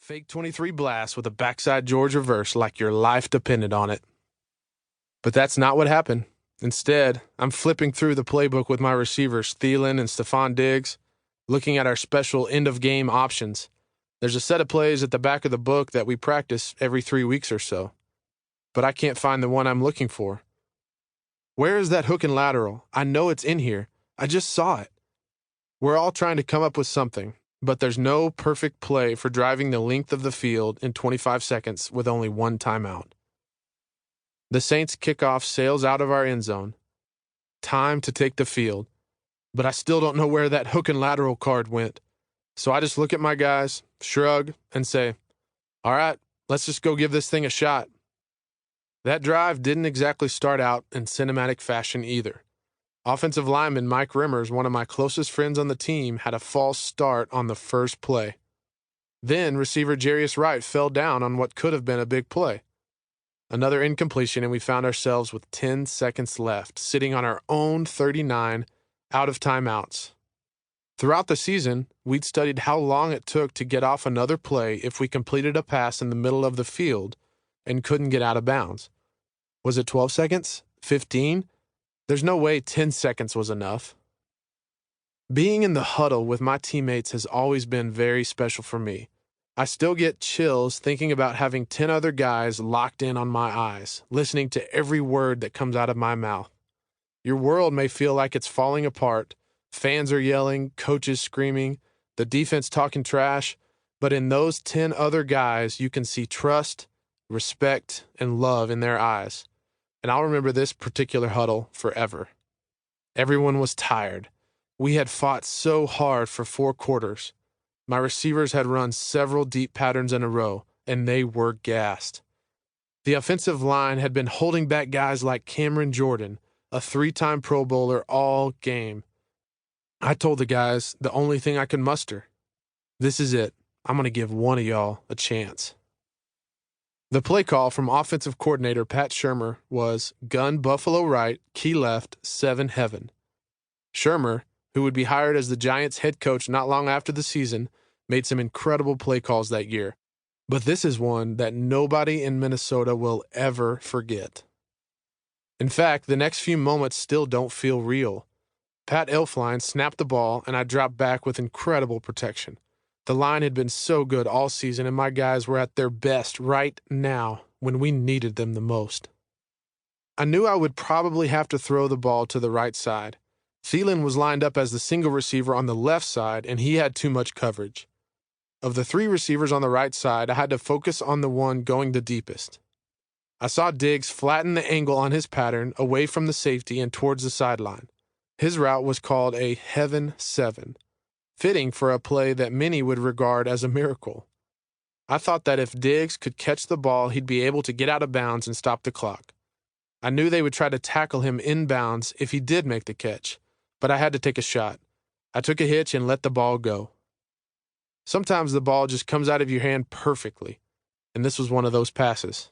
Fake 23 blast with a backside George reverse like your life depended on it. But that's not what happened. Instead, I'm flipping through the playbook with my receivers, Thielen and Stephon Diggs, looking at our special end-of-game options. There's a set of plays at the back of the book that we practice every 3 weeks or so. But I can't find the one I'm looking for. Where is that hook and lateral? I know it's in here. I just saw it. We're all trying to come up with something, but there's no perfect play for driving the length of the field in 25 seconds with only one timeout. The Saints' kickoff sails out of our end zone. Time to take the field. But I still don't know where that hook and lateral card went. So I just look at my guys, shrug, and say, all right, let's just go give this thing a shot. That drive didn't exactly start out in cinematic fashion either. Offensive lineman Mike Rimmers, one of my closest friends on the team, had a false start on the first play. Then receiver Jarius Wright fell down on what could have been a big play. Another incompletion, and we found ourselves with 10 seconds left, sitting on our own 39 out of timeouts. Throughout the season, we'd studied how long it took to get off another play if we completed a pass in the middle of the field and couldn't get out of bounds. Was it 12 seconds? 15? There's no way 10 seconds was enough. Being in the huddle with my teammates has always been very special for me. I still get chills thinking about having 10 other guys locked in on my eyes, listening to every word that comes out of my mouth. Your world may feel like it's falling apart. Fans are yelling, coaches screaming, the defense talking trash, but in those 10 other guys, you can see trust, respect, and love in their eyes. And I'll remember this particular huddle forever. Everyone was tired. We had fought so hard for 4 quarters. My receivers had run several deep patterns in a row, and they were gassed. The offensive line had been holding back guys like Cameron Jordan, a 3-time Pro Bowler, all game. I told the guys the only thing I could muster. This is it. I'm going to give one of y'all a chance. The play call from offensive coordinator Pat Shurmur was gun Buffalo right, key left, 7 heaven. Shurmur, who would be hired as the Giants' head coach not long after the season, made some incredible play calls that year. But this is one that nobody in Minnesota will ever forget. In fact, the next few moments still don't feel real. Pat Elflein snapped the ball, and I dropped back with incredible protection. The line had been so good all season, and my guys were at their best right now when we needed them the most. I knew I would probably have to throw the ball to the right side. Thielen was lined up as the single receiver on the left side, and he had too much coverage. Of the 3 receivers on the right side, I had to focus on the one going the deepest. I saw Diggs flatten the angle on his pattern away from the safety and towards the sideline. His route was called a Heaven 7, fitting for a play that many would regard as a miracle. I thought that if Diggs could catch the ball, he'd be able to get out of bounds and stop the clock. I knew they would try to tackle him inbounds if he did make the catch, but I had to take a shot. I took a hitch and let the ball go. Sometimes the ball just comes out of your hand perfectly, and this was one of those passes.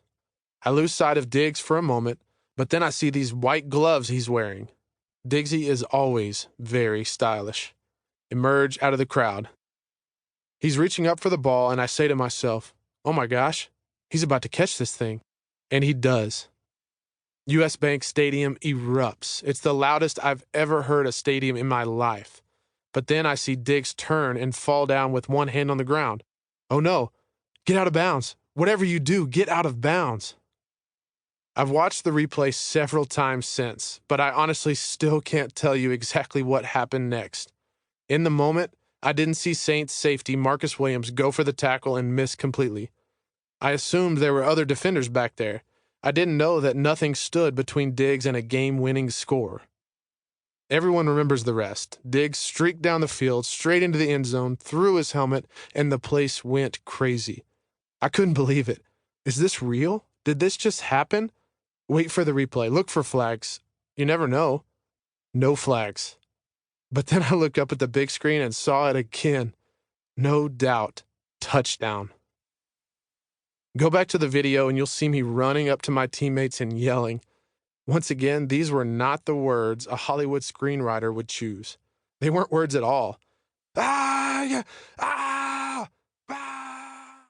I lose sight of Diggs for a moment, but then I see these white gloves he's wearing. Diggsy is always very stylish. Emerge out of the crowd. He's reaching up for the ball, and I say to myself, oh my gosh, he's about to catch this thing. And he does. US Bank Stadium erupts. It's the loudest I've ever heard a stadium in my life. But then I see Diggs turn and fall down with one hand on the ground. Oh no, get out of bounds. Whatever you do, get out of bounds. I've watched the replay several times since, but I honestly still can't tell you exactly what happened next. In the moment, I didn't see Saints safety Marcus Williams go for the tackle and miss completely. I assumed there were other defenders back there. I didn't know that nothing stood between Diggs and a game-winning score. Everyone remembers the rest. Diggs streaked down the field, straight into the end zone, threw his helmet, and the place went crazy. I couldn't believe it. Is this real? Did this just happen? Wait for the replay. Look for flags. You never know. No flags. But then I looked up at the big screen and saw it again. No doubt. Touchdown. Go back to the video and you'll see me running up to my teammates and yelling. Once again, these were not the words a Hollywood screenwriter would choose. They weren't words at all. Ah, yeah, ah.